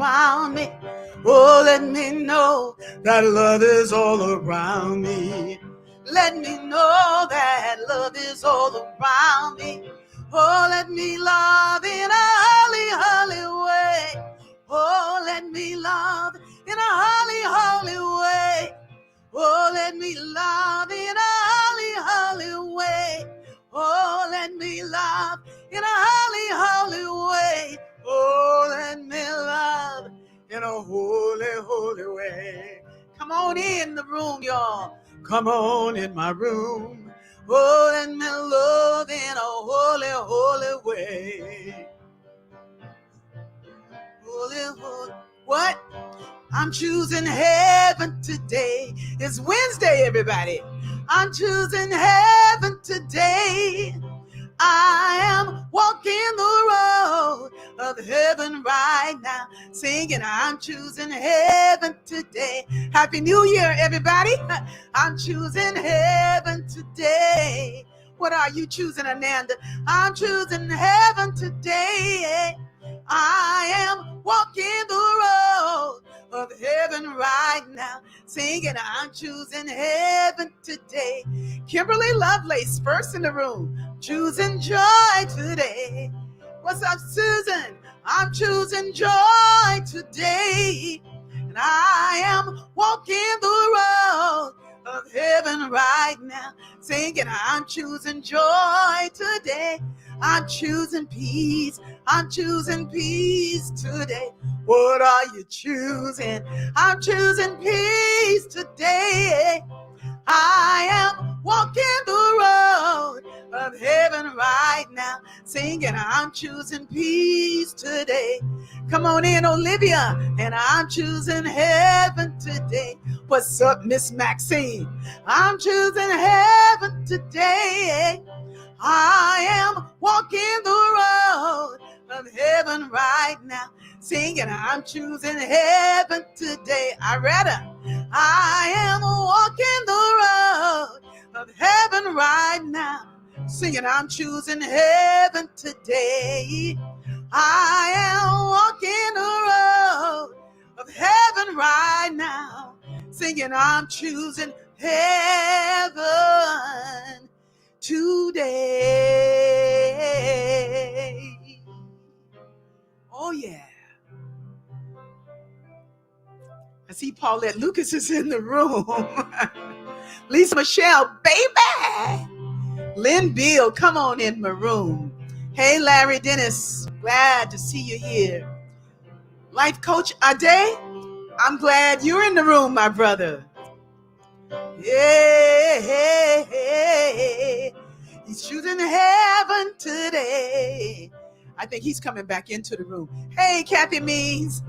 around me. Oh, let me know that love is all around me. Let me know that love is all around me. Oh, let me love in a holy, holy way. Oh, let me love in a holy, holy way. Oh, let me love in a holy, holy way. Oh, let me love in a holy, holy way. Oh, let me love in a holy, holy way. Come on in the room, y'all. Come on in my room. Oh, let me love in a holy, holy way. Holy, holy. What? I'm choosing heaven today. It's Wednesday, everybody. I'm choosing heaven today. I am walking the road of heaven right now, singing, I'm choosing heaven today. Happy New Year, everybody. I'm choosing heaven today. What are you choosing, Ananda? I'm choosing heaven today. I am walking the road of heaven right now, singing, I'm choosing heaven today. Kimberly Lovelace, first in the room, choosing joy today. What's up, Susan? I'm choosing joy today, and I am walking the road of heaven right now, singing, I'm choosing joy today. I'm choosing peace. I'm choosing peace today. What are you choosing? I'm choosing peace today. I am walking the road of heaven right now, singing, I'm choosing peace today. Come on in, Olivia, and I'm choosing heaven today. What's up, Miss Maxine? I'm choosing heaven today. I am walking the road of heaven right now, singing, I'm choosing heaven today. I am walking the road of heaven right now, singing, I'm choosing heaven today. I am walking the road of heaven right now, singing, I'm choosing heaven today. Oh, yeah. I see Paulette Lucas is in the room. Lisa Michelle, baby. Lynn Beal, come on in my room. Hey, Larry Dennis, glad to see you here. Life Coach Ade, I'm glad you're in the room, my brother. Yeah, he's choosing heaven today. I think he's coming back into the room. Hey, Kathy Means.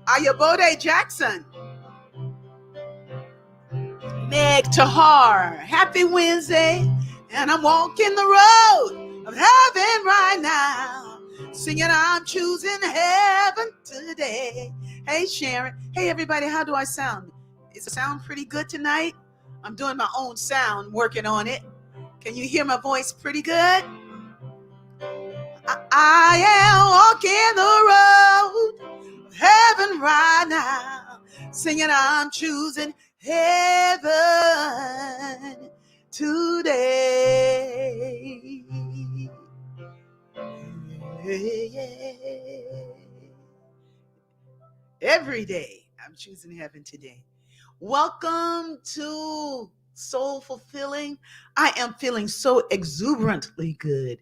Ayabode Jackson. Meg Tahar. Happy Wednesday. And I'm walking the road of heaven right now, singing, I'm choosing heaven today. Hey, Sharon. Hey, everybody. How do I sound? Is it sound pretty good tonight? I'm doing my own sound, working on it. Can you hear my voice pretty good? I am walking the road of heaven right now, singing, I'm choosing heaven today. Every day, I'm choosing heaven today. Welcome to Soul Fulfilling. I am feeling so exuberantly good.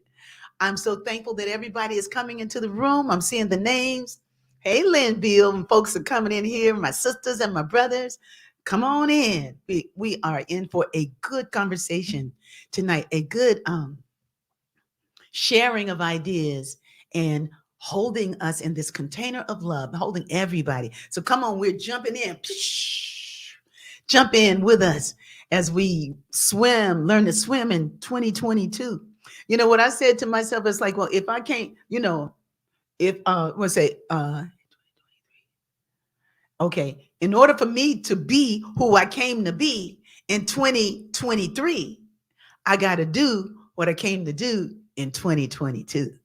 I'm so thankful that everybody is coming into the room. I'm seeing the names. Hey, Lynn Beal, and folks are coming in here, my sisters and my brothers. Come on in. We are in for a good conversation tonight, a good sharing of ideas and holding us in this container of love, holding everybody. So come on, we're jumping in. Jump in with us as we learn to swim in 2022. You know what I said to myself? It's like, well, if I can't, okay, in order for me to be who I came to be in 2023, I got to do what I came to do in 2022.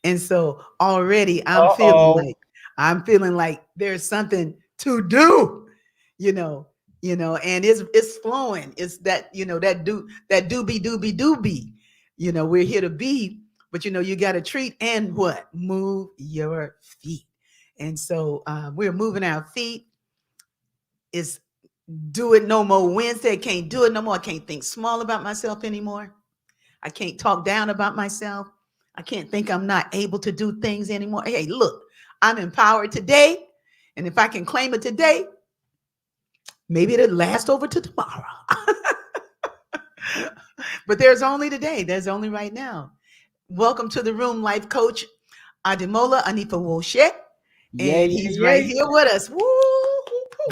And so already I'm feeling like I'm feeling like there's something to do, you know, and it's flowing. It's that, that doobie. We're here to be, but you got to treat and what? Move your feet. And so we're moving our feet. It's do it no more Wednesday. I can't do it no more. I can't think small about myself anymore. I can't talk down about myself. I can't think I'm not able to do things anymore. Hey, look, I'm empowered today. And if I can claim it today, maybe it'll last over to tomorrow. But there's only today. There's only right now. Welcome to the room, Life Coach Ademola Anifa Woshe. And he's right here with us. Woo!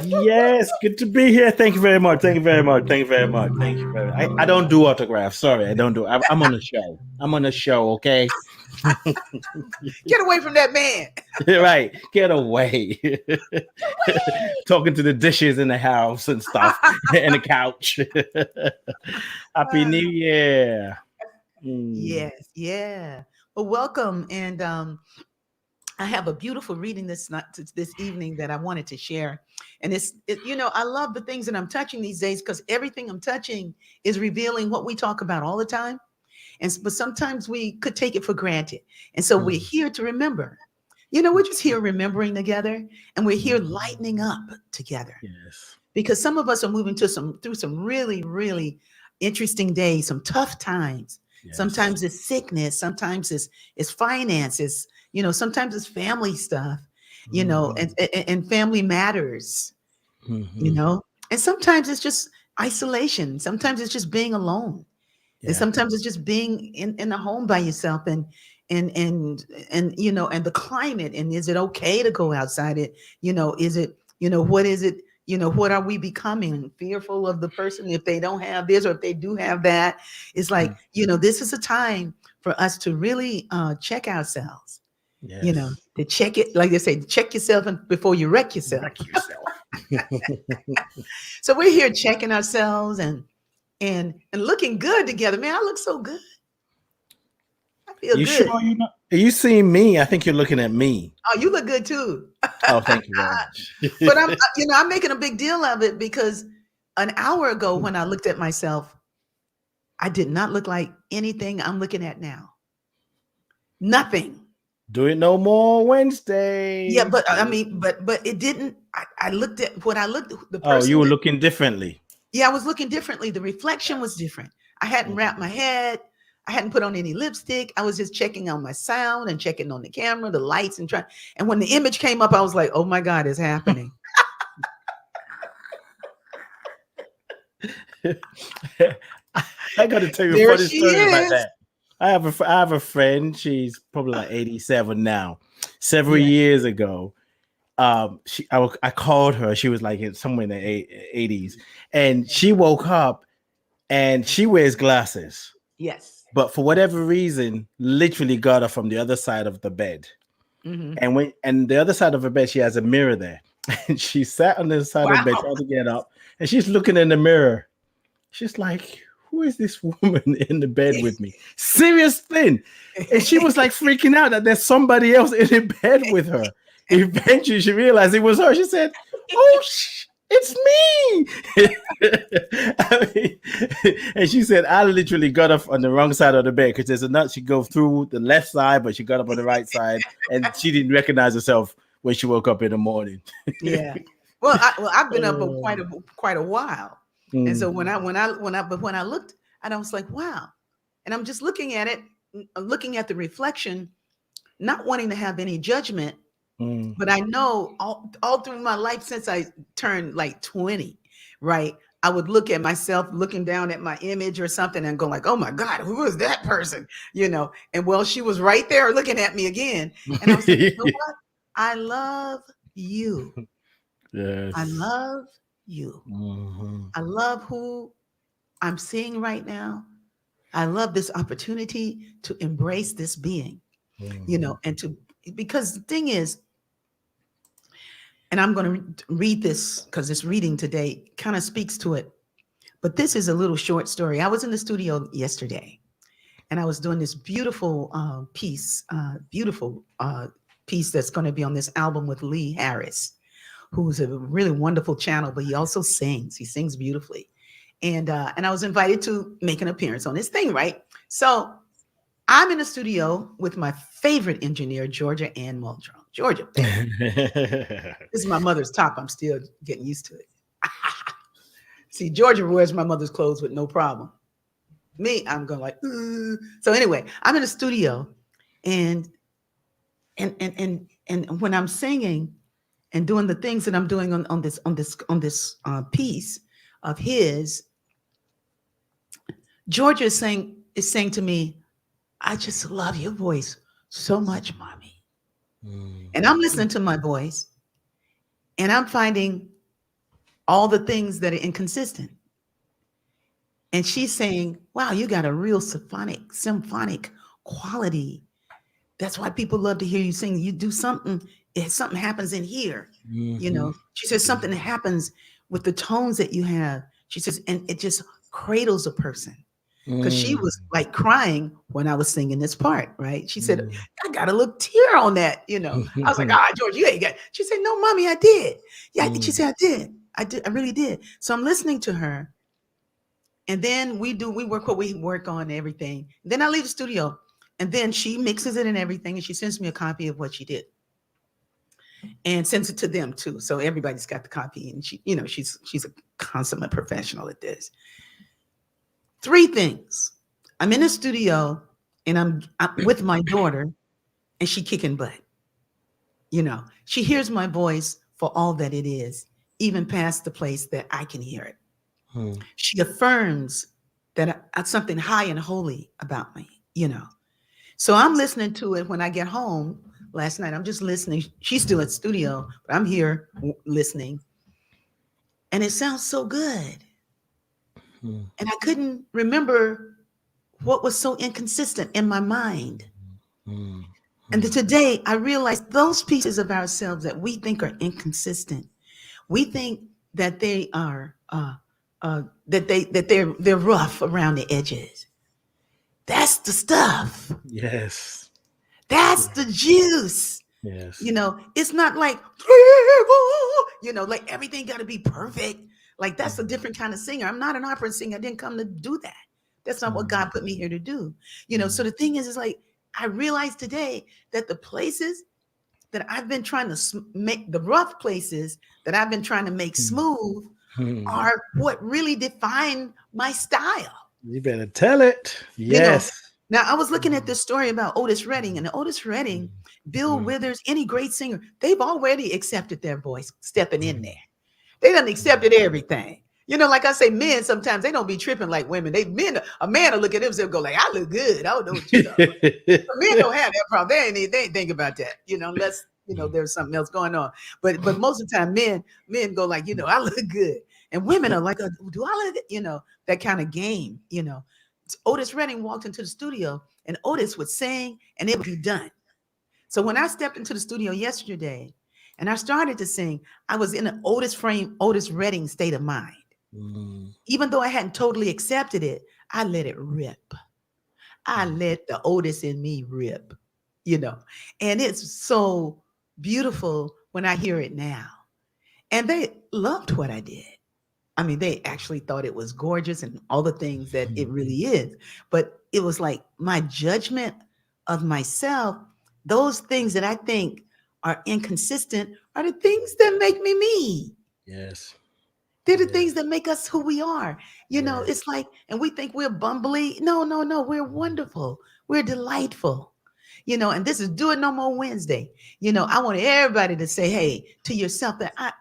Yes, good to be here. Thank you very much. Thank you very much. Thank you very much. Thank you very much. I don't do autographs. Sorry, I don't do. I'm on a show. I'm on a show. Okay. Get away from that man. Right. Get away. Talking to the dishes in the house and stuff and the couch. Happy New Year. Yes. Yeah. Well, welcome. And I have a beautiful reading this evening that I wanted to share. And I love the things that I'm touching these days because everything I'm touching is revealing what we talk about all the time. But sometimes we could take it for granted. And so we're here to remember. We're just here remembering together, and we're here lightening up together. Yes. Because some of us are moving through some really, really interesting days, some tough times. Yes. Sometimes it's sickness, sometimes it's finances, sometimes it's family stuff, and family matters, and sometimes it's just isolation. Sometimes it's just being alone. Yeah. And sometimes it's just being in the home by yourself and the climate. And is it okay to go outside? Is it, what is it? What are we becoming? Fearful of the person if they don't have this or if they do have that. It's like, this is a time for us to really check ourselves. Yes. To check it, like they say, check yourself before you wreck yourself. So we're here checking ourselves and looking good together. Man, I look so good. I feel good. Sure are you seeing me? I think you're looking at me. Oh, you look good too. Oh, thank you very much. But I'm making a big deal of it because an hour ago when I looked at myself, I did not look like anything I'm looking at now. Nothing. Do it no more Wednesday. Yeah, but but it didn't. I looked at what I looked. The person. Oh, you were looking differently. Yeah, I was looking differently. The reflection was different. I hadn't wrapped my head. I hadn't put on any lipstick. I was just checking on my sound and checking on the camera, the lights, and when the image came up, I was like, "Oh my God, it's happening." I got to tell you a funny story about that. I have a friend. She's probably like 87 now. Several years ago, I called her. She was like somewhere in the 80s, and she woke up, and she wears glasses. Yes. But for whatever reason, literally got her from the other side of the bed. Mm-hmm. And the other side of the bed, she has a mirror there, and she sat on the side of the bed trying to get up, and she's looking in the mirror. She's like, who is this woman in the bed with me? Serious thing. And she was like freaking out that there's somebody else in the bed with her. Eventually she realized it was her. She said, oh, it's me. And she said, I literally got up on the wrong side of the bed because there's a nut. She go through the left side, but she got up on the right side, and she didn't recognize herself when she woke up in the morning. Yeah. Well, I've been up quite a while. And so when I looked, and I was like, wow. And I'm just looking at it, looking at the reflection, not wanting to have any judgment. But I know all through my life since I turned like 20, right? I would look at myself, looking down at my image or something and go like, oh my God, who is that person? And well, she was right there looking at me again. And I was like, you know what? I love you. Yes. I love you. Mm-hmm. I love who I'm seeing right now. I love this opportunity to embrace this being, and because the thing is, and I'm going to read this because this reading today kind of speaks to it. But this is a little short story. I was in the studio yesterday, and I was doing this beautiful piece, beautiful piece that's going to be on this album with Lee Harris, who's a really wonderful channel, but he also sings. He sings beautifully. And I was invited to make an appearance on this thing, right? So I'm in the studio with my favorite engineer, Georgia Ann Muldrow. Georgia, this is my mother's top. I'm still getting used to it. See, Georgia wears my mother's clothes with no problem. Me, I'm going like, So anyway, I'm in the studio, and when I'm singing and doing the things that I'm doing on this piece of his, Georgia is saying to me, I just love your voice so much, mommy. And I'm listening to my voice, and I'm finding all the things that are inconsistent. And she's saying, wow, you got a real symphonic quality. That's why people love to hear you sing. You do something, if something happens in here, you know. She says something happens with the tones that you have. She says, and it just cradles a person. Because she was like crying when I was singing this part, right? She said, I got a little tear on that, you know. I was like, George, you ain't got. She said, no, mommy, I did. Yeah, she said, I did. I really did. So I'm listening to her. And then we work what we work on and everything. Then I leave the studio, and then she mixes it and everything, and she sends me a copy of what she did and sends it to them too. So everybody's got the copy, and she, you know, she's a consummate professional at this. 3 things. I'm in the studio, and I'm with my daughter, and she kicking butt. You know, she hears my voice for all that it is, even past the place that I can hear it. She affirms that something high and holy about me, you know. So I'm listening to it when I get home last night. I'm just listening. She's still at the studio, but I'm here listening. And it sounds so good. And I couldn't remember what was so inconsistent in my mind. And today I realized those pieces of ourselves that we think are inconsistent, we think that they are they're rough around the edges. That's the stuff. Yes. That's the juice. Yes. You know, it's not like, you know, like everything got to be perfect. Like that's a different kind of singer. I'm not an opera singer. I didn't come to do that. That's not what God put me here to do. You know, so the thing is like, I realized today that the places that I've been trying to make, the rough places that I've been trying to make smooth are what really define my style. You better tell it. Yes. You know, now I was looking at this story about Otis Redding, and Otis Redding, Bill Withers, any great singer, they've already accepted their voice stepping in there. They done accepted everything. You know, like I say, men sometimes they don't be tripping like women. A man will look at themselves and go like, I look good. I don't know what you know. Men don't have that problem. They ain't think about that, you know, unless, you know, there's something else going on. But most of the time men go like, you know, I look good. And women are like, do I look good? You know, that kind of game, you know. Otis Redding walked into the studio, and Otis would sing and it would be done. So when I stepped into the studio yesterday and I started to sing, I was in an Otis Redding state of mind. Even though I hadn't totally accepted it, I let it rip. I let the Otis in me rip, you know, and it's so beautiful when I hear it now. And they loved what I did. I mean, they actually thought it was gorgeous and all the things that it really is. But it was like my judgment of myself, those things that I think are inconsistent are the things that make me. Yes. They're the things that make us who we are. You know, it's like, and we think we're bumbly. No, we're wonderful. We're delightful. You know, and this is Do It No More Wednesday. You know, I want everybody to say, hey, to yourself that I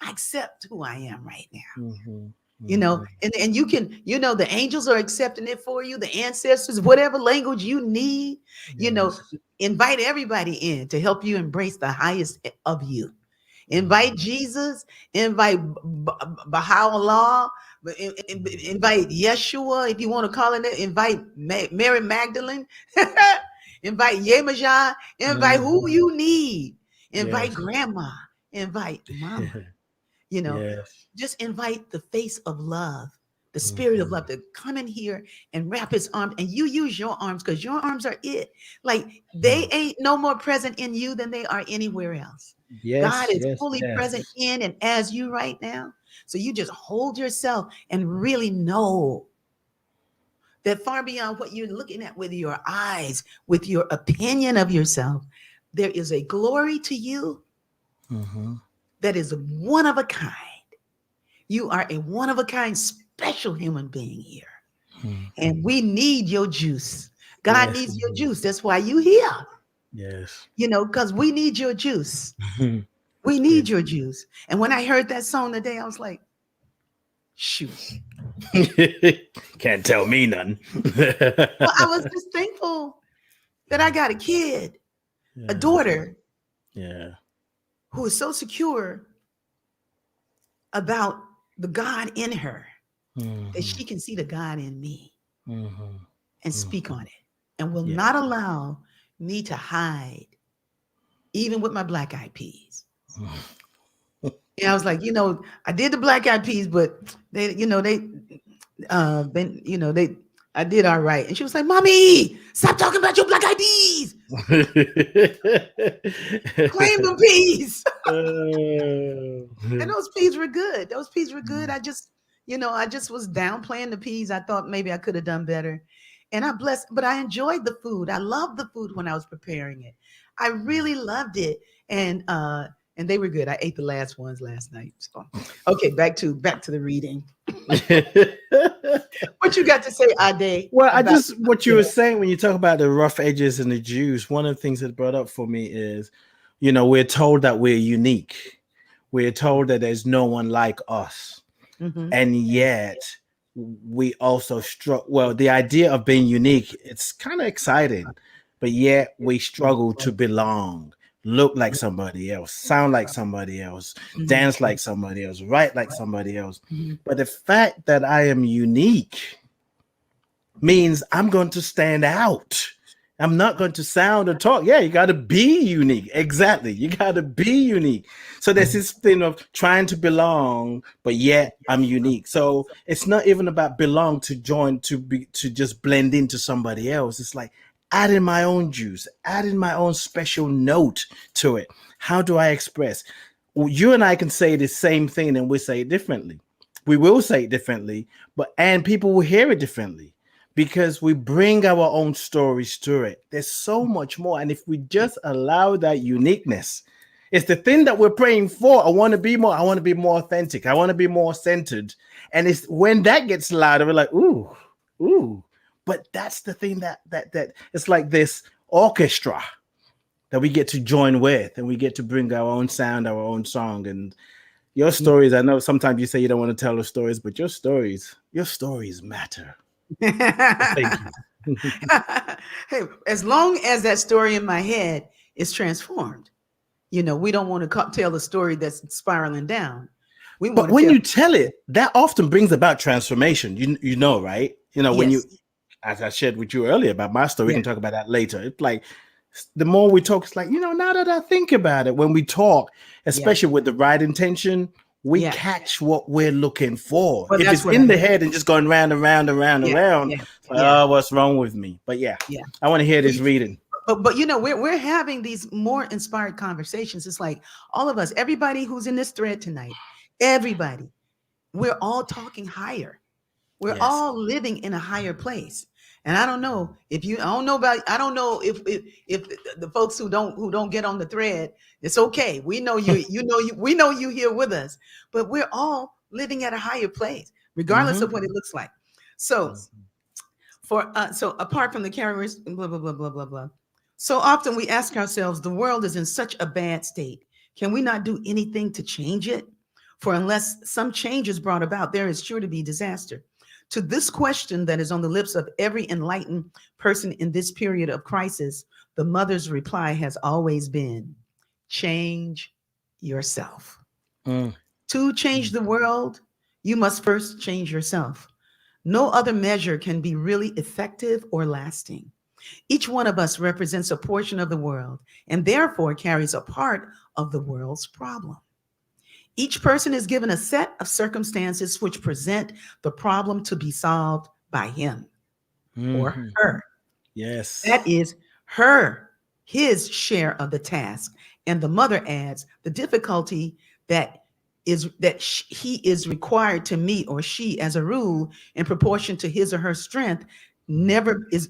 accept who I am right now. You know, and you can, you know, the angels are accepting it for you, the ancestors, whatever language you need, you know, invite everybody in to help you embrace the highest of you. Invite Jesus, invite Baha'u'llah, invite Yeshua, if you want to call it that, invite Mary Magdalene, invite Yemajah, invite who you need, invite grandma, invite mama, you know, just invite the face of love, the the spirit of love to come in here and wrap his arms, and you use your arms because your arms are it. Like they ain't no more present in you than they are anywhere else. God Yes, is yes, fully present yes. in and as you right now. So you just hold yourself and really know that far beyond what you're looking at with your eyes, with your opinion of yourself, there is a glory to you that is one of a kind. You are a one of a kind, special human being here. And we need your juice. God Yes, needs your juice. That's why you here. yes. Because we need your juice. Yes. We need your juice. And when I heard that song today, I was like, shoot. Can't tell me none. Well, I was just thankful that I got a kid, a daughter, who is so secure about the God in her that she can see the God in me and speak on it, and will not allow me to hide, even with my black eyed peas. Yeah, I was like, I did the black eyed peas, but I did all right. And she was like, Mommy, stop talking about your black eyed peas. Claim them peas. And those peas were good. I just was downplaying the peas. I thought maybe I could have done better. And but I enjoyed the food. I loved the food when I was preparing it. I really loved it. And they were good. I ate the last ones last night. So, okay, back to the reading. What you got to say, Ade? Well, what you were saying when you talk about the rough edges and the juice, one of the things that brought up for me is, we're told that we're unique. We're told that there's no one like us. And yet we also the idea of being unique, it's kind of exciting, but yet we struggle to belong, look like somebody else, sound like somebody else, dance like somebody else, write like somebody else. But the fact that I am unique means I'm going to stand out. I'm not going to sound or talk. Yeah, you got to be unique. Exactly. You got to be unique. So there's this thing of trying to belong, but yet I'm unique. So it's not even about belong to join, to just blend into somebody else. It's like adding my own juice, adding my own special note to it. How do I express? Well, you and I can say the same thing and we say it differently. We will say it differently, and people will hear it differently, because we bring our own stories to it. There's so much more. And if we just allow that uniqueness, it's the thing that we're praying for. I want to be more authentic. I want to be more centered. And it's when that gets louder, we're like, ooh. But that's the thing that it's like this orchestra that we get to join with, and we get to bring our own sound, our own song. And your stories, I know sometimes you say you don't want to tell the stories, but your stories matter. Thank you. Hey, as long as that story in my head is transformed, we don't want to tell the story that's spiraling down. But when you tell it, that often brings about transformation. Right? When you, as I shared with you earlier about my story, we can talk about that later. It's like the more we talk, it's like, now that I think about it, when we talk, especially with the right intention, we catch what we're looking for. Well, if it's in the head and just going round and round and round and round, oh, what's wrong with me? But I want to hear this reading. But we're having these more inspired conversations. It's like all of us, everybody who's in this thread tonight, everybody, we're all talking higher. We're all living in a higher place. And I don't know if the folks who don't get on the thread, it's okay. We know you, we know you here with us, but we're all living at a higher place, regardless of what it looks like. So so apart from the carriers, blah, blah, blah, blah, blah, blah. So often we ask ourselves, the world is in such a bad state. Can we not do anything to change it? For unless some change is brought about, there is sure to be disaster. To this question that is on the lips of every enlightened person in this period of crisis, the mother's reply has always been, change yourself. To change the world, you must first change yourself. No other measure can be really effective or lasting. Each one of us represents a portion of the world and therefore carries a part of the world's problem. Each person is given a set of circumstances which present the problem to be solved by him or her. Yes. That is his share of the task. And the mother adds the difficulty that he is required to meet, or she, as a rule, in proportion to his or her strength, never is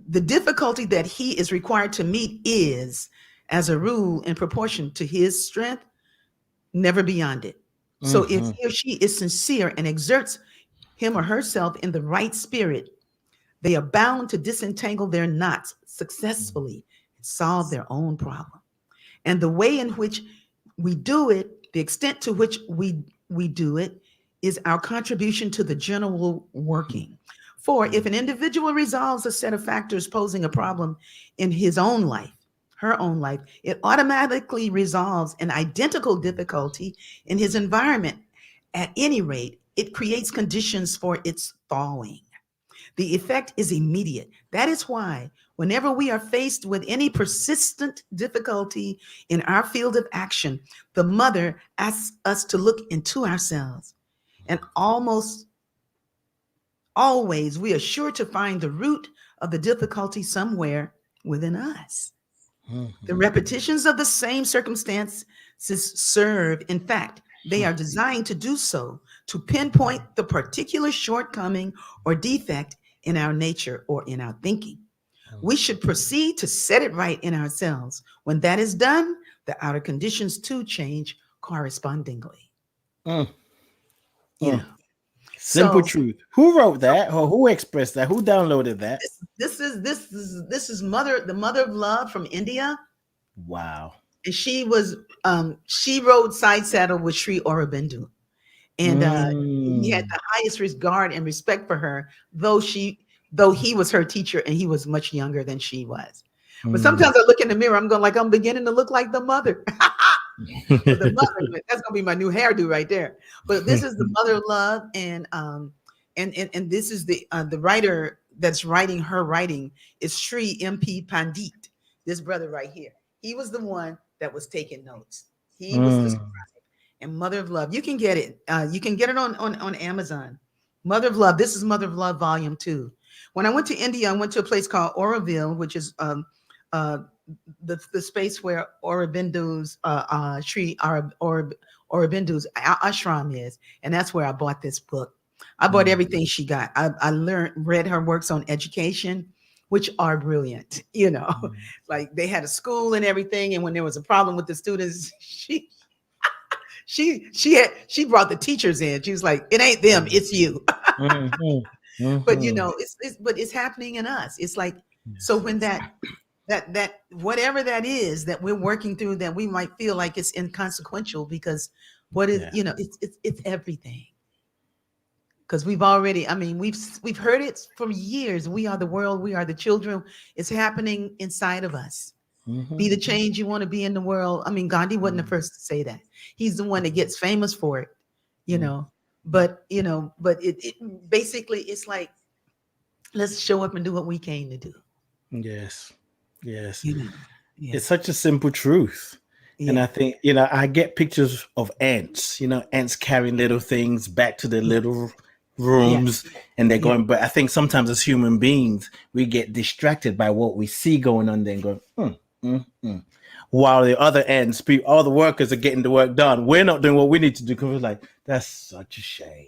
the difficulty that he is required to meet is, as a rule, in proportion to his strength, never beyond it. So if he or she is sincere and exerts him or herself in the right spirit, they are bound to disentangle their knots successfully and solve their own problem. And the way in which we do it, the extent to which we do it, is our contribution to the general working. For if an individual resolves a set of factors posing a problem in his own life, her own life, it automatically resolves an identical difficulty in his environment. At any rate, it creates conditions for its thawing. The effect is immediate. That is why whenever we are faced with any persistent difficulty in our field of action, the mother asks us to look into ourselves. And almost always we are sure to find the root of the difficulty somewhere within us. The repetitions of the same circumstances serve, in fact, they are designed to do so, to pinpoint the particular shortcoming or defect in our nature or in our thinking. We should proceed to set it right in ourselves. When that is done, the outer conditions too change correspondingly. Simple truth. Who wrote that, or who expressed that? Who downloaded that? This is the mother of love from India. Wow. And she rode side saddle with Sri Aurobindo. And he had the highest regard and respect for her, though he was her teacher and he was much younger than she was. But sometimes I look in the mirror, I'm beginning to look like the mother. The mother, that's gonna be my new hairdo right there. But this is the mother of love, and this is the writer that's writing her writing is Sri MP Pandit, this brother right here. He was the one that was taking notes. He was the scribe. And Mother of Love. You can get it. You can get it on Amazon. Mother of Love. This is Mother of Love Volume 2. When I went to India, I went to a place called Auroville, which is the space where Aurobindo's Sri Aurobindo's ashram is, and that's where I bought this book. I bought everything she got. I read her works on education, which are brilliant. Like they had a school and everything, and when there was a problem with the students, she brought the teachers in. She was like, "It ain't them, it's you." But it's happening in us. It's like, so when that whatever that is that we're working through, that we might feel like it's inconsequential, because it's everything. Because we've already, we've heard it for years. We are the world. We are the children. It's happening inside of us. Be the change you want to be in the world. Gandhi wasn't the first to say that. He's the one that gets famous for it, But it basically, it's like, let's show up and do what we came to do. Yes. It's such a simple truth. And I think, I get pictures of ants, ants carrying little things back to their little rooms, and they're going, but I think sometimes as human beings, we get distracted by what we see going on there and go, while the other ends, all the workers are getting the work done. We're not doing what we need to do, because we're like, that's such a shame.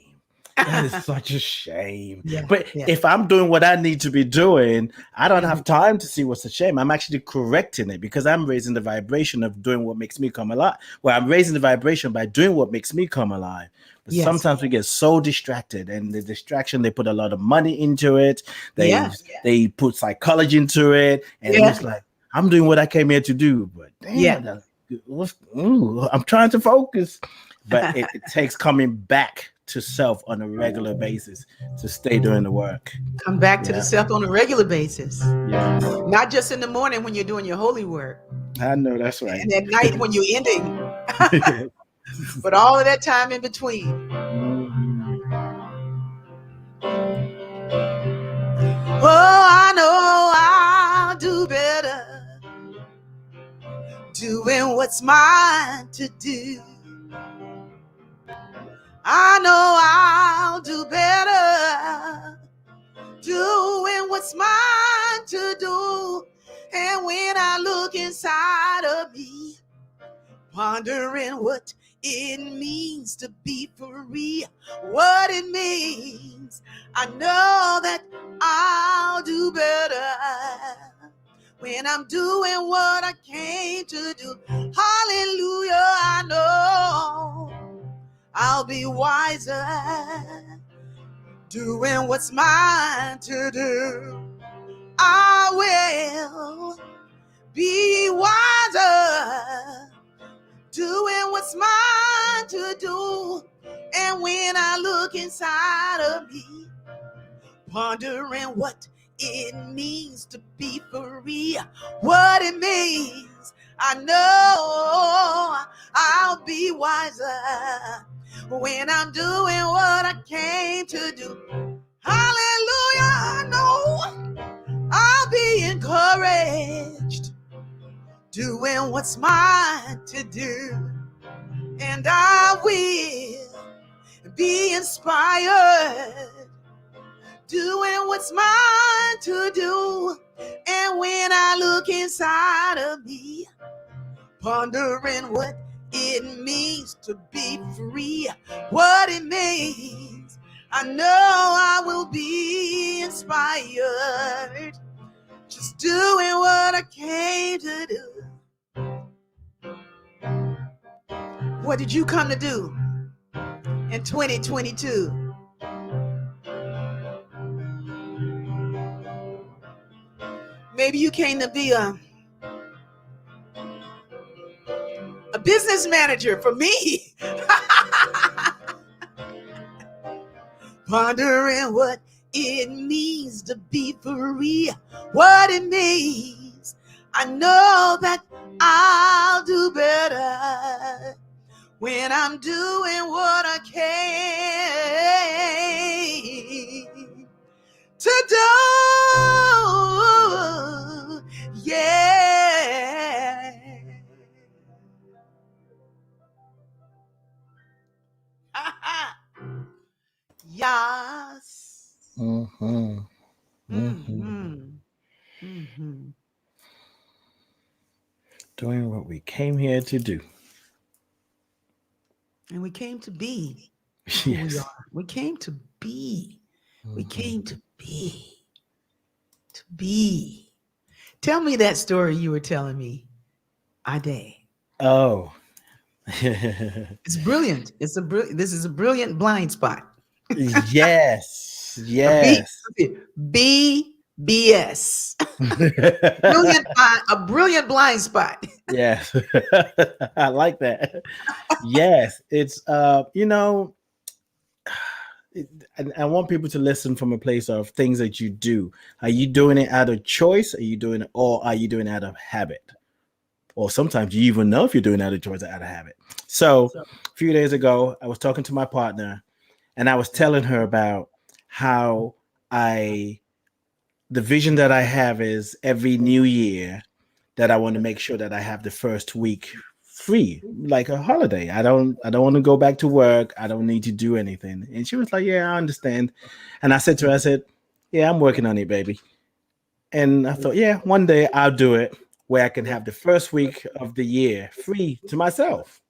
That is such a shame. If I'm doing what I need to be doing, I don't have time to see what's a shame. I'm actually correcting it, because I'm raising the vibration of doing what makes me come alive. Well, I'm raising the vibration by doing what makes me come alive. But sometimes we get so distracted, and the distraction, they put a lot of money into it. They put psychology into it, and it's like, I'm doing what I came here to do, but damn, I'm trying to focus. But it takes coming back to self on a regular basis to stay doing the work. Come back to the self on a regular basis. Not just in the morning when you're doing your holy work. I know, that's right. And at night when you're ending. But all of that time in between. Oh, I know I'll do better. doing what's mine to do. I know I'll do better doing what's mine to do. And when I look inside of me, pondering what it means to be free, what it means, I know that I'll do better when I'm doing what I came to do. Hallelujah, I know I'll be wiser doing what's mine to do. I will be wiser doing what's mine to do. And when I look inside of me, pondering what it means to be free, what it means, I know I'll be wiser when I'm doing what I came to do. Hallelujah, I know I'll be encouraged doing what's mine to do. And I will be inspired doing what's mine to do. And when I look inside of me, pondering what it means to be free, what it means, I know I will be inspired just doing what I came to do. What did you come to do in 2022? Maybe you came to be a business manager. For me, pondering what it means to be free, what it means, I know that I'll do better when I'm doing what I came to do. Yeah. Yes. Mm-hmm. Doing what we came here to do. And we came to be Yes. who we are. We came to be. We came to be. To be. Tell me that story you were telling me, Ade. Oh. It's brilliant. This is a brilliant blind spot. Yes. Yes. BBS. A brilliant blind spot. Yes. I like that. Yes. It's I want people to listen from a place of things that you do. Are you doing it out of choice? Are you doing it, or are you doing it out of habit? Or sometimes you even know if you're doing it out of choice or out of habit. So a few days ago, I was talking to my partner and I was telling her about how the vision that I have is every new year that I want to make sure that I have the first week free, like a holiday. I don't want to go back to work. I don't need to do anything. And she was like, yeah, I understand. And I said to her, yeah, I'm working on it, baby. And I thought, yeah, one day I'll do it where I can have the first week of the year free to myself.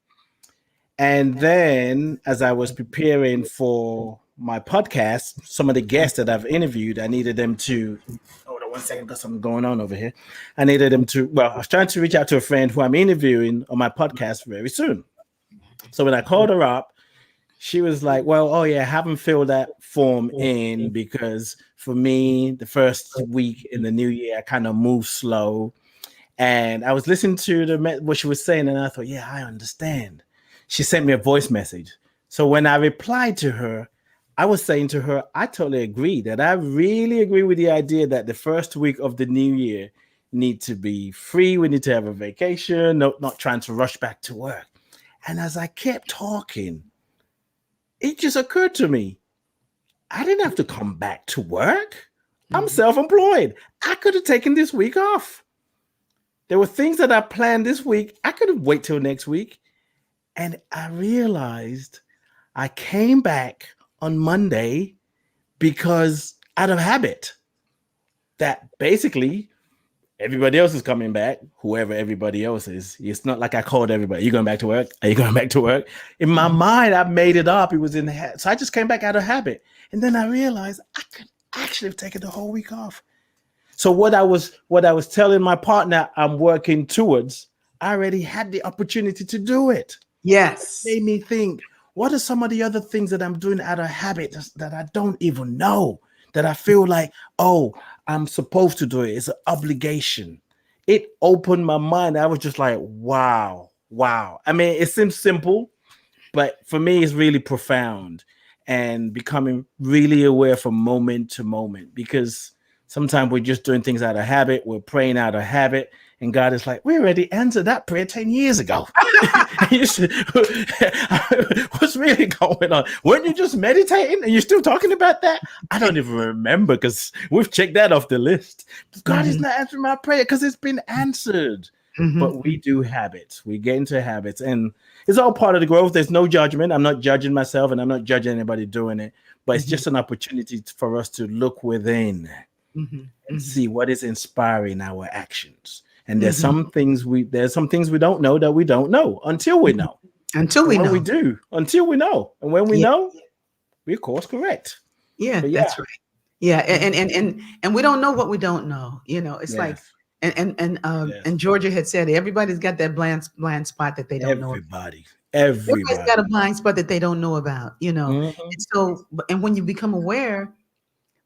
And then as I was preparing for my podcast, some of the guests that I've interviewed, I needed them to, hold on 1 second, got something going on over here. I needed them to, I was trying to reach out to a friend who I'm interviewing on my podcast very soon. So when I called her up, she was like, well, oh yeah, I haven't filled that form in because for me, the first week in the new year, I kind of move slow. And I was listening to what she was saying, and I thought, yeah, I understand. She sent me a voice message. So when I replied to her, I was saying to her, I totally agree that I really agree with the idea that the first week of the new year need to be free. We need to have a vacation, not trying to rush back to work. And as I kept talking, it just occurred to me, I didn't have to come back to work. I'm self-employed. I could have taken this week off. there were things that I planned this week. I could have wait till next week. And I realized I came back on Monday because out of habit that basically everybody else is coming back, whoever everybody else is. It's not like I called everybody. Are you going back to work? Are you going back to work? In my mind, I made it up. It was in the head. So I just came back out of habit. And then I realized I could actually have taken the whole week off. So what I was telling my partner I'm working towards, I already had the opportunity to do it. Yes. It made me think, what are some of the other things that I'm doing out of habit that I don't even know? That I feel like, oh, I'm supposed to do it. It's an obligation. It opened my mind. I was just like, wow. I mean, it seems simple, but for me, it's really profound and becoming really aware from moment to moment, because sometimes we're just doing things out of habit. We're praying out of habit. And God is like, we already answered that prayer 10 years ago. What's really going on? Weren't you just meditating and you're still talking about that? I don't even remember because we've checked that off the list. God is not answering my prayer because it's been answered. But we do habits. We get into habits, and it's all part of the growth. There's no judgment. I'm not judging myself and I'm not judging anybody doing it, but it's just an opportunity for us to look within and see what is inspiring our actions. And there's some things we don't know that we don't know until we know. Until we know. And when we know, we of course correct. Yeah, that's right. Yeah, and we don't know what we don't know. You know, it's like and Georgia had said everybody's got that blind spot that they don't know. Everybody's got a blind spot that they don't know about, you know. And so, and when you become aware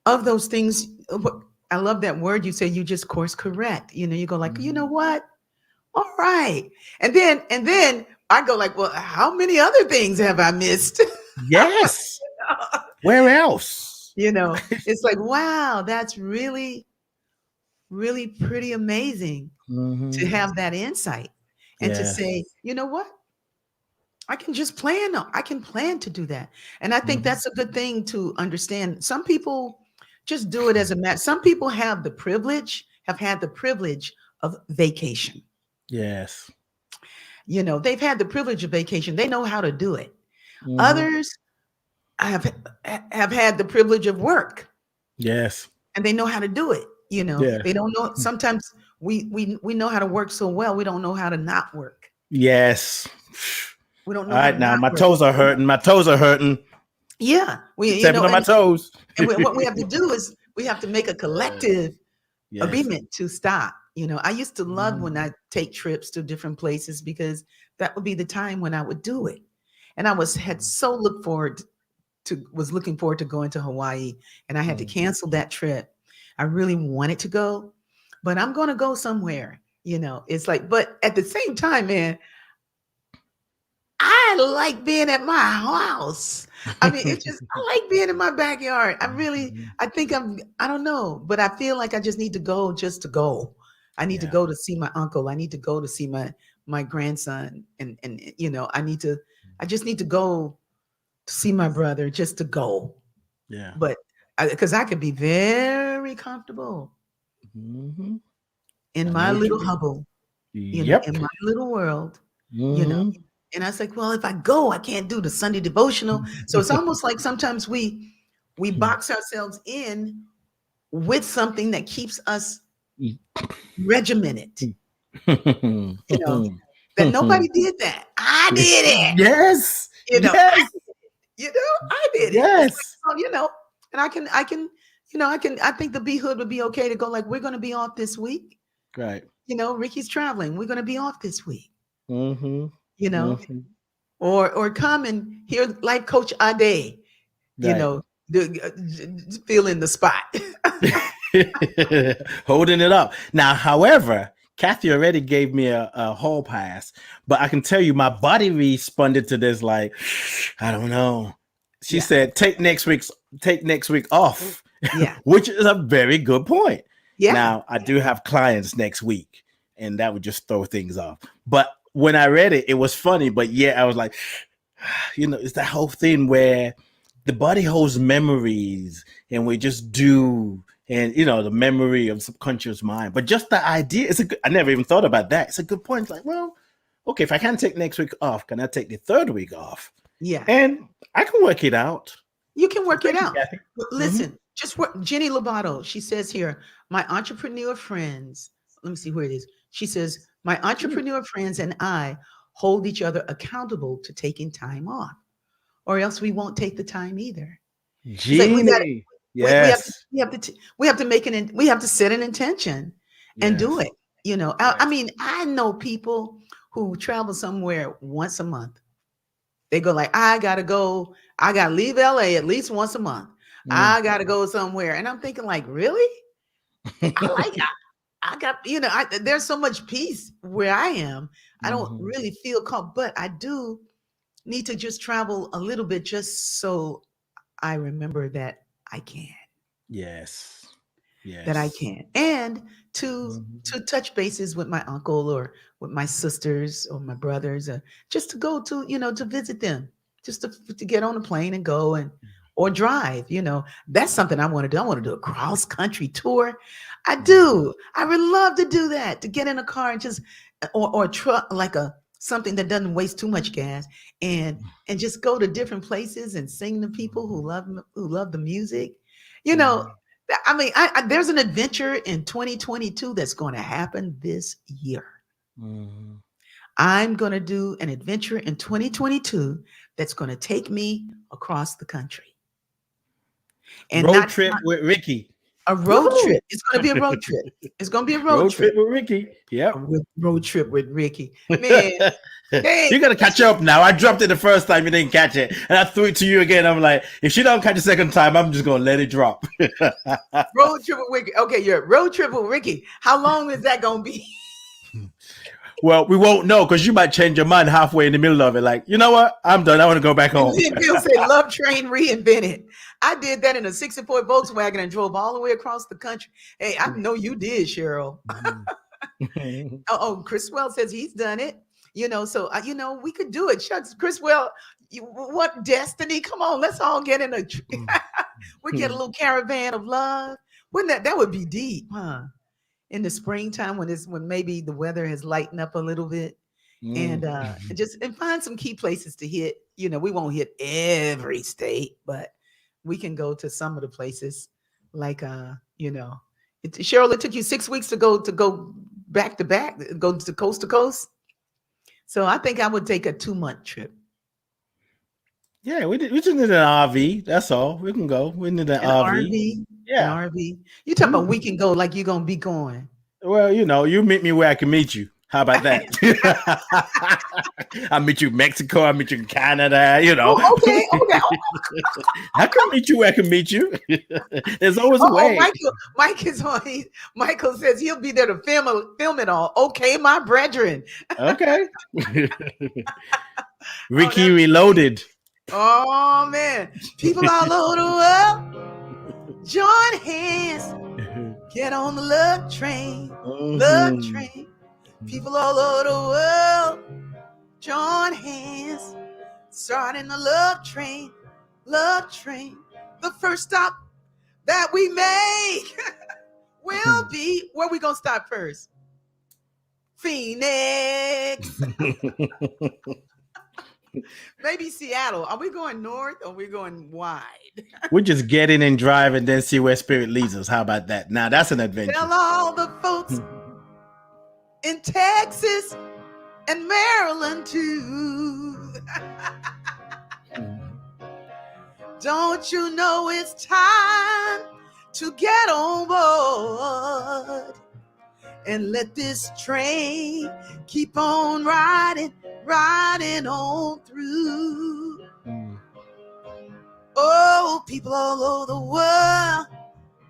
of those things, I love that word you say, you just course correct. You know, you go like, you know what? All right. And then I go like, well, how many other things have I missed? Yes. Where else? You know, it's like, wow, that's really, really pretty amazing to have that insight and to say, you know what? I can just plan. I can plan to do that. And I think that's a good thing to understand. Some people just do it as a matter. Some people have had the privilege of vacation. Yes. You know, they've had the privilege of vacation. They know how to do it. Others have had the privilege of work. Yes. And they know how to do it. You know, they don't know. Sometimes we know how to work so well, we don't know how to not work. Yes. We don't know. All right, now my toes are hurting. Yeah, stepping on my toes. And what we have to do is we have to make a collective agreement to stop. You know, I used to love when I take trips to different places because that would be the time when I would do it. And I was looking forward to going to Hawaii, and I had to cancel that trip. I really wanted to go, but I'm going to go somewhere. You know, it's like, but at the same time, man, I like being at my house. I mean, I like being in my backyard. I don't know, but I feel like I just need to go just to go. I need to go to see my uncle. I need to go to see my grandson. And you know, I just need to go to see my brother just to go. Yeah. But because I could be very comfortable in my little hubble, you know, in my little world, you know. And I was like, well, if I go, I can't do the Sunday devotional. So it's almost like sometimes we box ourselves in with something that keeps us regimented. You know, that nobody did that. I did it. Yes. You know, yes. I did it. Yes. Like, you know, and I think the B-hood would be okay to go like, we're going to be off this week. Right. You know, Rickie's traveling. We're going to be off this week. You know, or come and hear Life Coach Ade, you know, fill in the spot. Holding it up. Now, however, Kathy already gave me a hall pass, but I can tell you my body responded to this like, I don't know. She said, take next week off, which is a very good point. Yeah. Now, I do have clients next week, and that would just throw things off. But when I read it, it was funny, but I was like, you know, it's that whole thing where the body holds memories and we just do and the memory of subconscious mind. But just the idea is I never even thought about that. It's a good point. Like, well, okay, if I can't take next week off, can I take the third week off? Yeah. And I can work it out. You can work it out. Listen, just what Jenny Lobato, she says here, my entrepreneur friends, let me see where it is. She says, my entrepreneur friends and I hold each other accountable to taking time off, or else we won't take the time either. Jenny. Yes. We have to set an intention and do it. I mean, I know people who travel somewhere once a month. They go like, I got to leave LA at least once a month. I got to go somewhere. And I'm thinking like, really? I got, there's so much peace where I am. I don't really feel called, but I do need to just travel a little bit just so I remember that I can. Yes. That I can. And to touch bases with my uncle or with my sisters or my brothers, just to go to, to visit them, just to get on a plane and go or drive, that's something I want to do. I want to do a cross country tour. I do. I would love to do that, to get in a car and just, or a truck, like something that doesn't waste too much gas and just go to different places and sing to people who love the music, I mean, there's an adventure in 2022 that's going to happen this year. I'm going to do an adventure in 2022 that's going to take me across the country. And road trip with Rickie. A road trip. It's going to be a road trip. It's going to be a road trip with Rickie. Yeah. Road trip with Rickie. Man, hey, you got to catch up now. I dropped it the first time, you didn't catch it. And I threw it to you again. I'm like, if she don't catch it second time, I'm just going to let it drop. Road trip with Rickie. Okay, you're road trip with Rickie. How long is that going to be? Well, we won't know because you might change your mind halfway in the middle of it. Like, you know what? I'm done. I want to go back home. Bill say, Love Train reinvented. I did that in a 64 Volkswagen and drove all the way across the country. Hey, I know you did, Cheryl. Chris Well says he's done it. So, we could do it. Shucks, Chris Well, what destiny? Come on, let's all get in we get a little caravan of love. Wouldn't that would be deep, huh? In the springtime when maybe the weather has lightened up a little bit and find some key places to hit. We won't hit every state, but we can go to some of the places like, Cheryl, it took you 6 weeks to go back to back, go to coast. So I think I would take a 2-month trip. Yeah, we just need an RV. That's all. We can go. We need an RV. Yeah. An RV. You talking about we can go like you're going to be going. Well, you meet me where I can meet you. How about that? I'll meet you in Mexico. I'll meet you in Canada, Oh, okay. I can meet you where I can meet you. There's always a way. Michael says he'll be there to film it all. Okay, my brethren. Okay. Rickie Reloaded. Oh, man. People all over the world, join hands. Get on the love train. Love train. People all over the world, join hands. Starting the love train. Love train. The first stop that we make will be, where we going to stop first? Phoenix. Maybe Seattle. Are we going north or are we going wide? We just get in and drive and then see where spirit leads us. How about that? Now that's an adventure. Tell all the folks in Texas and Maryland too. Don't you know it's time to get on board and let this train keep on riding on through. Oh, people all over the world,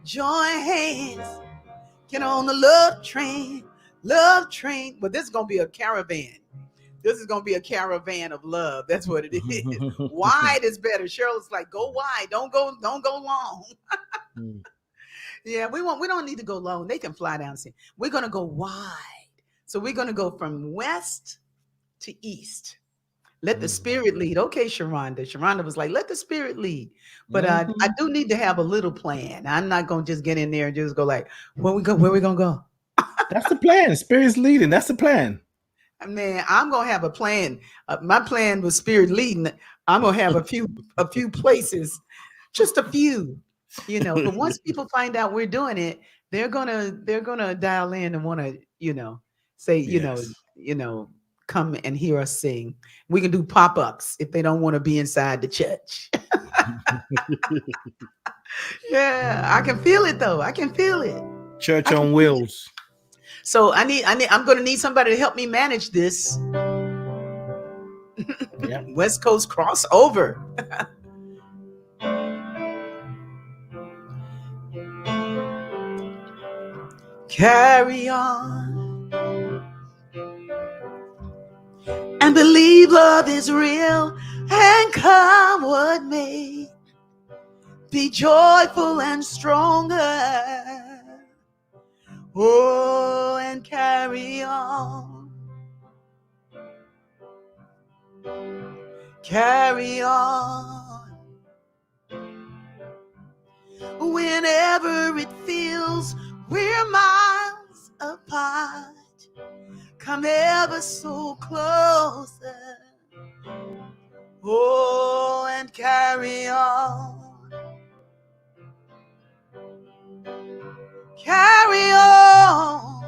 join hands, get on the love train. But this is going to be a caravan. This is going to be a caravan of love. That's what it is. Wide is better. Cheryl's like, go wide. Don't go long. Yeah, we don't need to go long. They can fly down. We're going to go wide. So we're going to go from west to east. Let the spirit lead. Okay, Sharonda. Sharonda was like, let the spirit lead. But I Mhm. do need to have a little plan. I'm not gonna just get in there and just go like, where we gonna go? That's the plan. Spirit's leading. That's the plan. Man, I'm gonna have a plan. My plan was spirit leading. I'm gonna have a few places, just a few, But once people find out we're doing it, they're gonna dial in and want to, say, Yes. come and hear us sing. We can do pop-ups if they don't want to be inside the church. Yeah, I can feel it though. I can feel it. Church I can on feel it. wheels. So I'm gonna need somebody to help me manage this Yeah. West Coast crossover. Carry on and believe love is real, and come what may, be joyful and stronger. Oh, and carry on. Carry on. Whenever it feels we're miles apart, come ever so closer. Oh, and carry on. Carry on.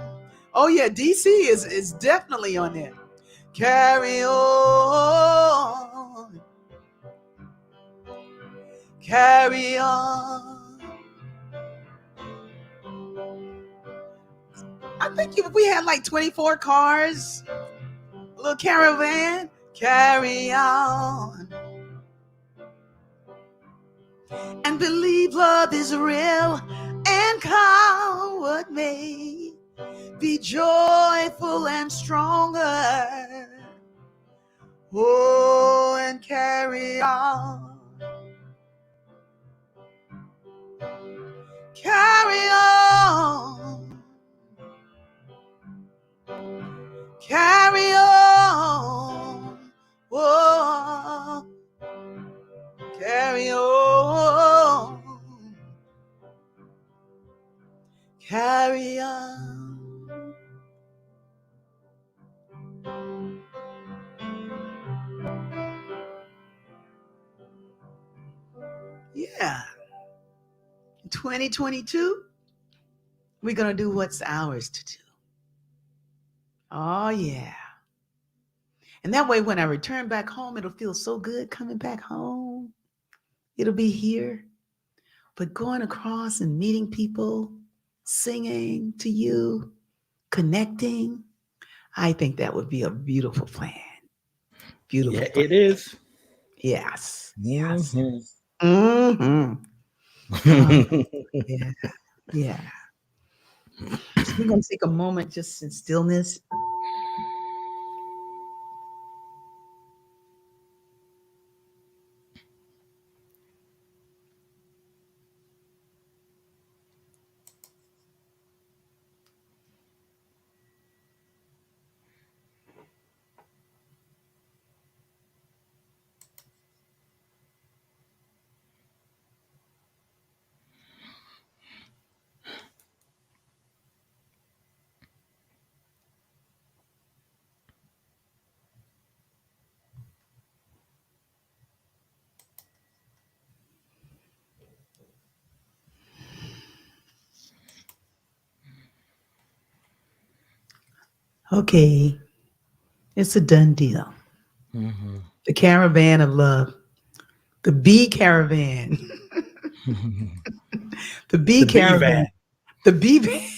Oh yeah, DC is definitely on there. Carry on. Carry on. I think if we had like 24 cars, a little caravan, carry on. And believe love is real, and come what may, be joyful and stronger. Oh, and carry on. Carry on. Carry on. Oh, carry on. Carry on. Yeah. 2022, we're going to do what's ours to do. Oh, yeah. And that way, when I return back home, it'll feel so good coming back home. It'll be here. But going across and meeting people, singing to you, connecting, I think that would be a beautiful plan. Beautiful Yeah, plan. it is. Yes. Yes. Mhm. Yeah. Yeah. So we're going to take a moment just in stillness. Okay. It's a done deal. Mhm. The caravan of love. The bee caravan. The bee The bee caravan. van. The bee van.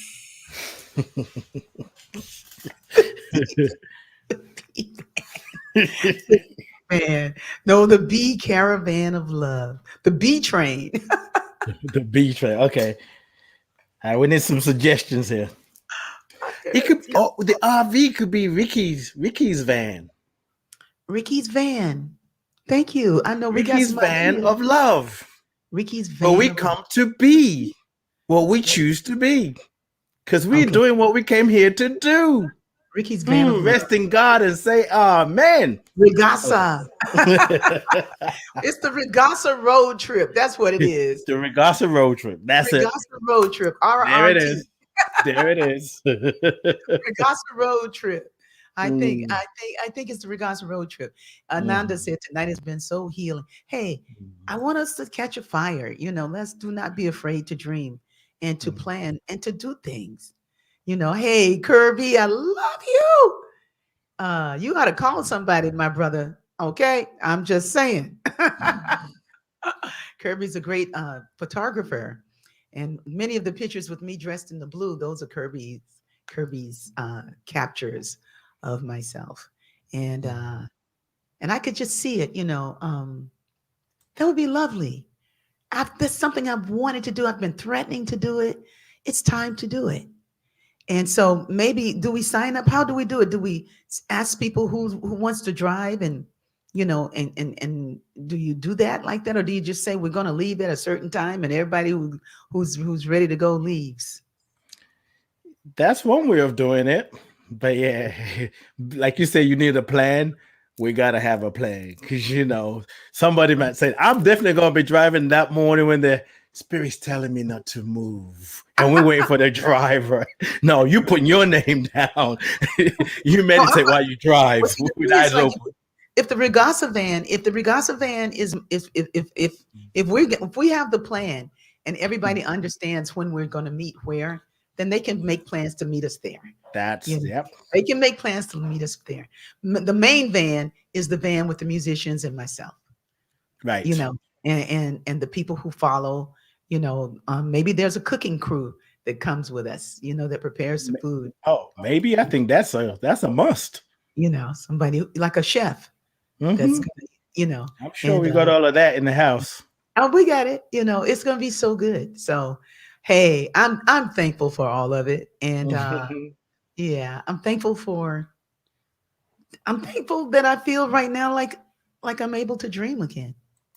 Man, no, the bee caravan of love. The bee train. The bee train. Okay. All right, we need some suggestions here. It could the RV could be Rickie's van. Rickie's van. Thank you. I know we got Rickie's some van ideas. of love. Rickie's But van we of come to be what we choose to be. Because we're okay. doing what we came here to do. Rickie's van of love. Rest in God and say amen. Regasa. Okay. It's the Regasa road trip. That's what it is. The Regasa road trip. That's it. Regasa road trip. There it RRT. is. There it is. Regasa road trip. I think Mm. it's the Regasa road trip. Ananda said tonight has been so healing. Hey, I want us to catch a fire. Let's do not be afraid to dream and to plan and to do things. Hey, Kirby, I love you. You got to call somebody, my brother. Okay, I'm just saying. Kirby's a great photographer, and many of the pictures with me dressed in the blue, those are Kirby's captures of myself, and I could just see it. That would be lovely. That's something I've wanted to do. I've been threatening to do it. It's time to do it. And so maybe do we sign up? How do we do it? Do we ask people who wants to drive and and do you do that like that, or do you just say we're going to leave at a certain time and everybody who's ready to go leaves? That's one way of doing it. But yeah, like you say, you need a plan. We got to have a plan because, somebody might say, I'm definitely going to be driving that morning when the Spirit's telling me not to move. And we're waiting for the driver. No, you putting your name down. You meditate while you drive with eyes open. If the Regasa van is if we have the plan and everybody understands when we're going to meet where, then they can make plans to meet us there. Yep. They can make plans to meet us there. The main van is the van with the musicians and myself. Right. And the people who follow, maybe there's a cooking crew that comes with us, that prepares the food. Oh, maybe. I think that's a must. Somebody like a chef. That's good, I'm sure we got all of that in the house. Oh, we got it. It's going to be so good. So, hey, I'm thankful for all of it. And yeah, I'm thankful that I feel right now like I'm able to dream again.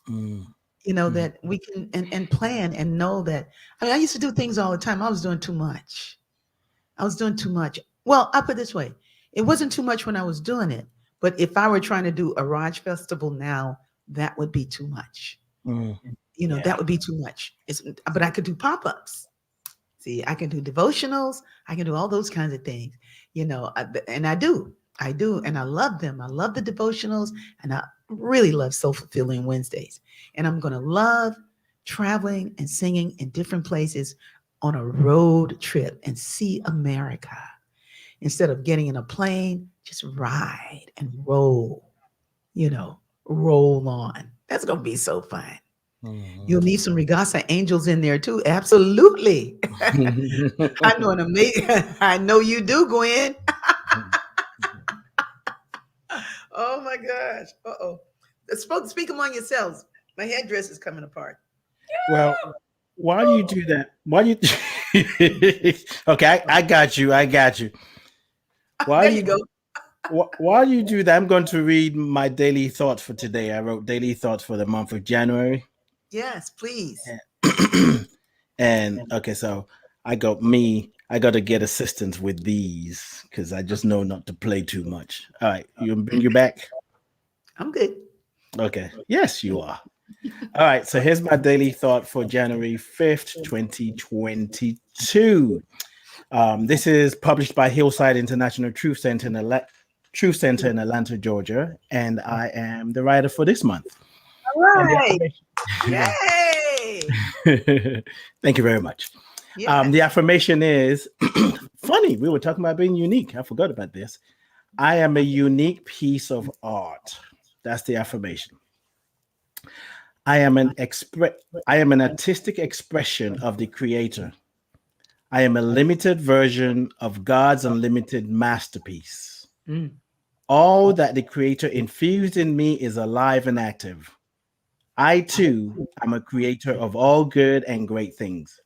That we can and plan and know that. I used to do things all the time. I was doing too much. Well, I'll put it this way. It wasn't too much when I was doing it. But if I were trying to do a Raj festival now, that would be too much. That would be too much. But I could do pop-ups. See, I can do devotionals. I can do all those kinds of things, and I do. And I love them. I love the devotionals, and I really love Soul Fulfilling Wednesdays. And I'm going to love traveling and singing in different places on a road trip and see America. Instead of getting in a plane, just ride and roll, roll on. That's going to be so fun. You'll need some Regasa angels in there too. Absolutely. I know you do, Gwen. Oh my gosh. Uh-oh. Speak among yourselves. My headdress is coming apart. Well, while you do that, okay, I got you. There you go. While you do that, I'm going to read my daily thoughts for today. I wrote daily thoughts for the month of January. Yes, please. And okay, so I got to get assistance with these because I just know not to play too much. All right, you back? I'm good. Okay. Yes, you are. All right, so here's my daily thought for January 5th, 2022. This is published by Hillside International Truth Center in Atlanta, Georgia, and I am the writer for this month. All right. Yay! Thank you very much. Yeah. The affirmation is funny. We were talking about being unique. I forgot about this. I am a unique piece of art. That's the affirmation. I am an artistic expression of the Creator. I am a limited version of God's unlimited masterpiece. All that the Creator infused in me is alive and active. I, too, am a creator of all good and great things.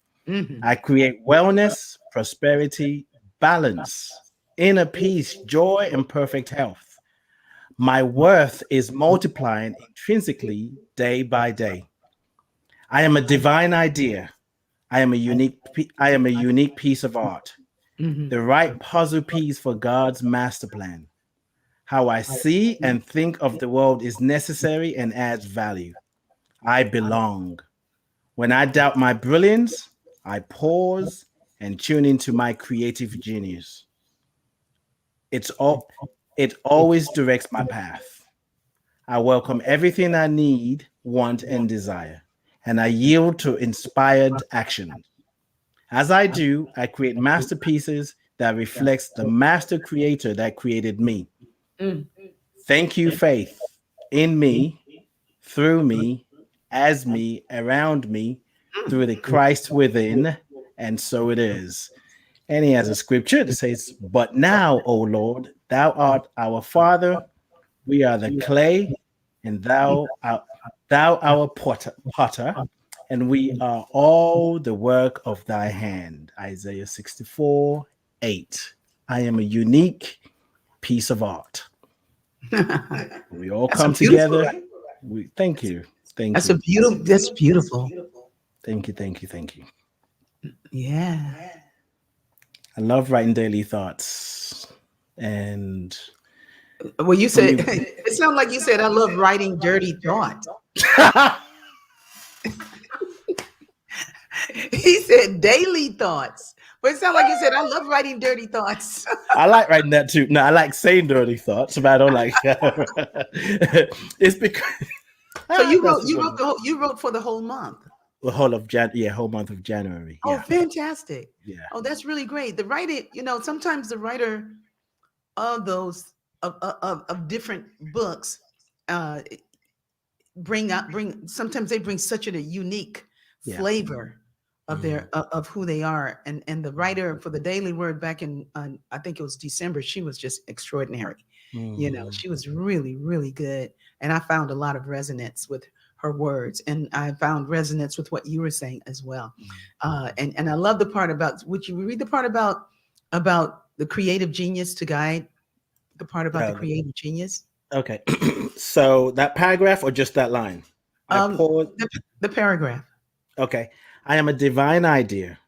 I create wellness, prosperity, balance, inner peace, joy, and perfect health. My worth is multiplying intrinsically day by day. I am a divine idea. I am a unique piece of art. the right puzzle piece for God's master plan. How I see and think of the world is necessary and adds value. I belong. When I doubt my brilliance, I pause and tune into my creative genius. It always directs my path. I welcome everything I need, want, and desire, and I yield to inspired action. As I do, I create masterpieces that reflects the master creator that created me. Thank you, faith, in me, through me, as me, around me, through the Christ within, and so it is. And he has a scripture that says, "But now, O Lord, thou art our Father, we are the clay, and thou our potter, and we are all the work of thy hand." Isaiah 64:8. I am a unique piece of art. We all come together. Right? Thank you. That's beautiful. Thank you. Yeah. I love writing daily thoughts. And well, you said it sounded like you said I love writing dirty thoughts. He said daily thoughts. But it sounded like you said I love writing dirty thoughts. I like writing that too. No, I like saying dirty thoughts, but I don't like it's because so you wrote for the whole month. The whole month of January. Oh, fantastic. Yeah. Oh, that's really great. The writer, sometimes the writer of those of different books sometimes they bring such a unique flavor of their of who they are. And the writer for the Daily Word back in I think it was December, she was just extraordinary. She was really, really good. And I found a lot of resonance with her words, and I found resonance with what you were saying as well. And I love the part about, would you read the part about the creative genius to guide the part about the creative genius? Okay. So that paragraph or just that line? The paragraph. Okay. I am a divine idea.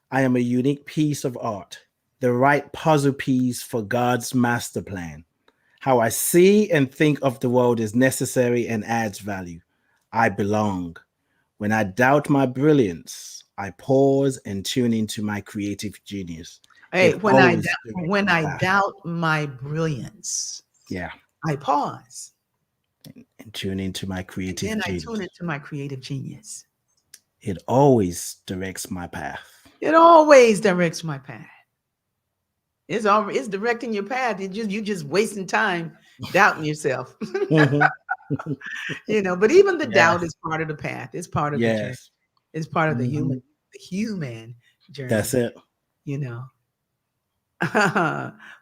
I am a unique piece of art, the right puzzle piece for God's master plan. How I see and think of the world is necessary and adds value. I belong. When I doubt my brilliance, I pause and tune into my creative genius. Hey, when I doubt my brilliance, I pause and tune into my creative genius. I tune into my creative genius. It always directs my path. It always directs my path. It's directing your path. You just wasting time doubting yourself. But even the doubt is part of the path. It's part of the journey. It's part of the human journey. That's it.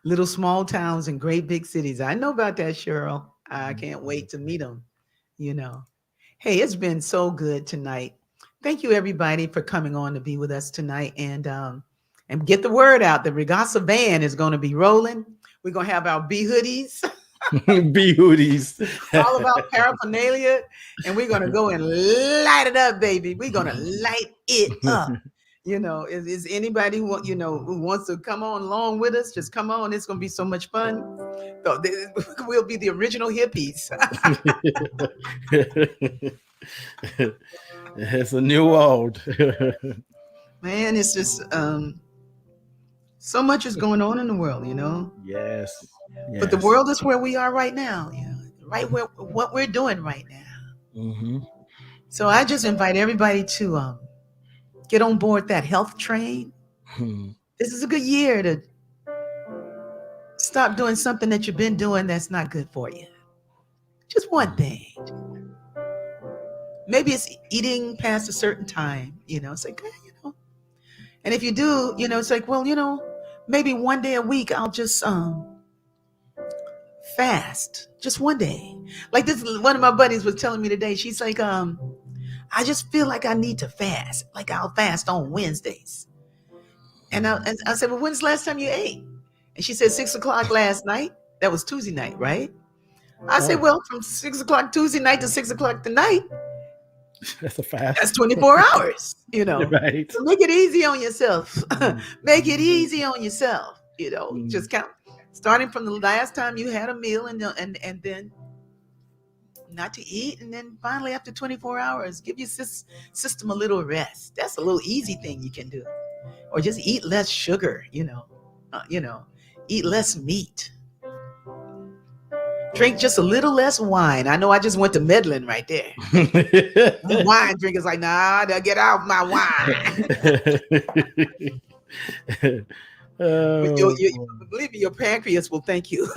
Little small towns and great big cities. I know about that, Cheryl. I can't wait to meet them. Hey, it's been so good tonight. Thank you, everybody, for coming on to be with us tonight. And get the word out. The Regasa van is going to be rolling. We're going to have our B hoodies. B hoodies. All about paraphernalia. And we're going to go and light it up, baby. We're going to light it up. Is anybody who wants to come on along with us? Just come on. It's going to be so much fun. So we'll be the original hippies. It's a new world. Man, it's just so much is going on in the world, Yes. But the world is where we are right now, right where what we're doing right now. So I just invite everybody to get on board that health train. This is a good year to stop doing something that you've been doing that's not good for you. Just one thing. Maybe it's eating past a certain time, it's like, and if you do, it's like, well, maybe one day a week, I'll just fast, just one day. Like this, one of my buddies was telling me today, she's like, I just feel like I need to fast. Like I'll fast on Wednesdays. And I said, well, when's the last time you ate? And she said 6:00 last night. That was Tuesday night, right? I said, well, from 6:00 Tuesday night to 6:00 tonight, That's a fast. That's 24 hours, you know. Right. So make it easy on yourself. Make it easy on yourself, you know. Just count, starting from the last time you had a meal, and then not to eat, and then finally after 24 hours, give your system a little rest. That's a little easy thing you can do. Or just eat less sugar, you know, eat less meat. Drink just a little less wine. I know I just went to meddling right there. Wine drinkers like, nah, they'll get out my wine. Believe me, your pancreas will thank you.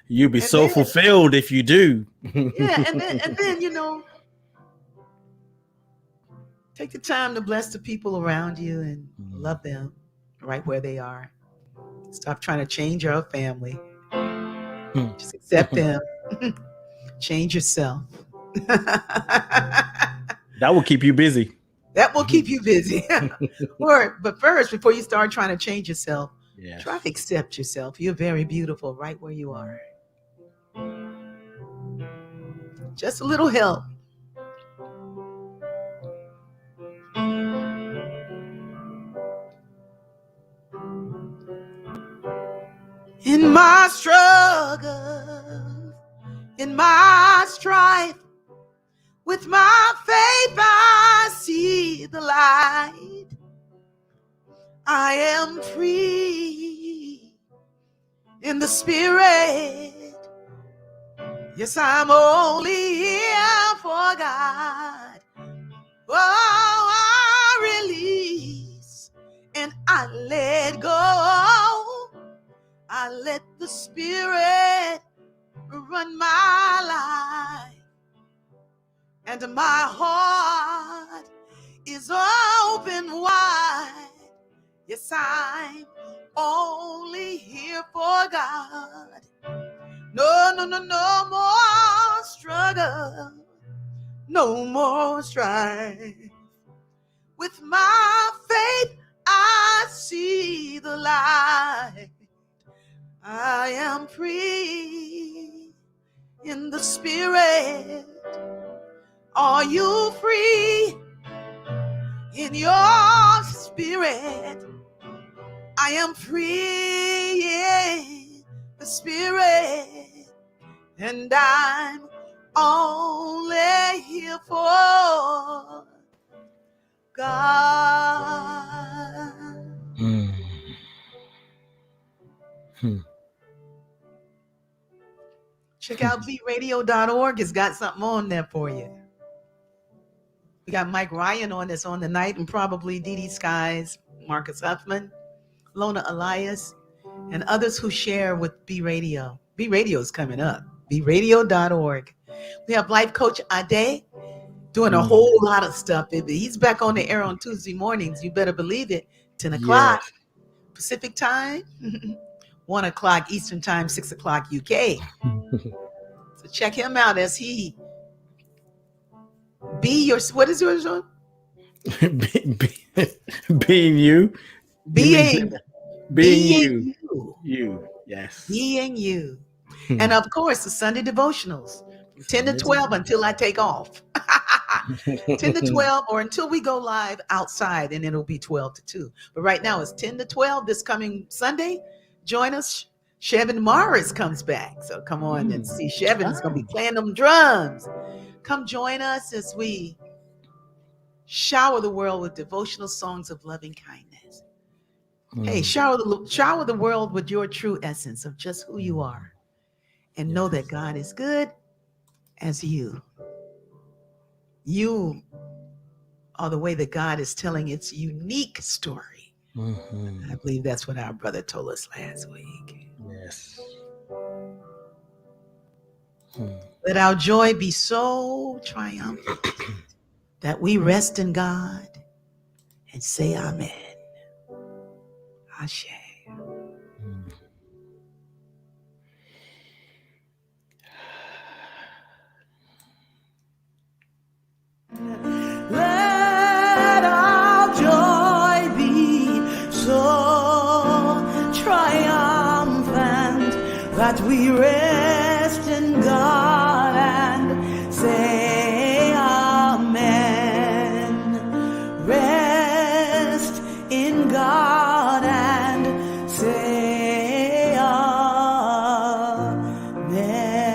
You'll be so fulfilled if you do. Yeah, and then you know, take the time to bless the people around you and love them right where they are. Stop trying to change your family. Just accept them. Change yourself. That will keep you busy. That will keep you busy. But first, before you start trying to change yourself, try to accept yourself. You're very beautiful right where you are. Just a little help. In my struggle, in my strife, with my faith I see the light. I am free in the spirit. Yes, I'm only here for God. Oh, I release and I let go. I let the Spirit run my life, and my heart is open wide. Yes, I'm only here for God. No more struggle, no more strife. With my faith, I see the light. I am free in the spirit. Are you free in your spirit? I am free in the spirit, and I'm only here for God. Check out bradio.org. It's got something on there for you. We got Mike Ryan on this on the night, and probably Dee Dee Skies, Marcus Huffman, Lona Elias, and others who share with B Radio. B Radio is coming up. bradio.org. We have Life Coach Ade doing a whole lot of stuff. He's back on the air on Tuesday mornings. You better believe it. 10 o'clock Pacific time. 1 o'clock Eastern time, 6 o'clock UK. So check him out as he what is yours on? Being you. Being you. You. Yes. Being you. And of course, the Sunday devotionals from 10 to 12 until I take off. 10 to 12 or until we go live outside, and it'll be 12 to 2. But right now it's 10 to 12 this coming Sunday. Join us. Chevin Morris comes back. So come on and see Chevin. He's going to be playing them drums. Come join us as we shower the world with devotional songs of loving kindness. Hey, shower the world with your true essence of just who you are. And know that God is good as you. You are the way that God is telling its unique story. I believe that's what our brother told us last week. Yes. Let our joy be so triumphant that we rest in God and say amen. Ashe. Let our joy be so triumphant that we rest in God God.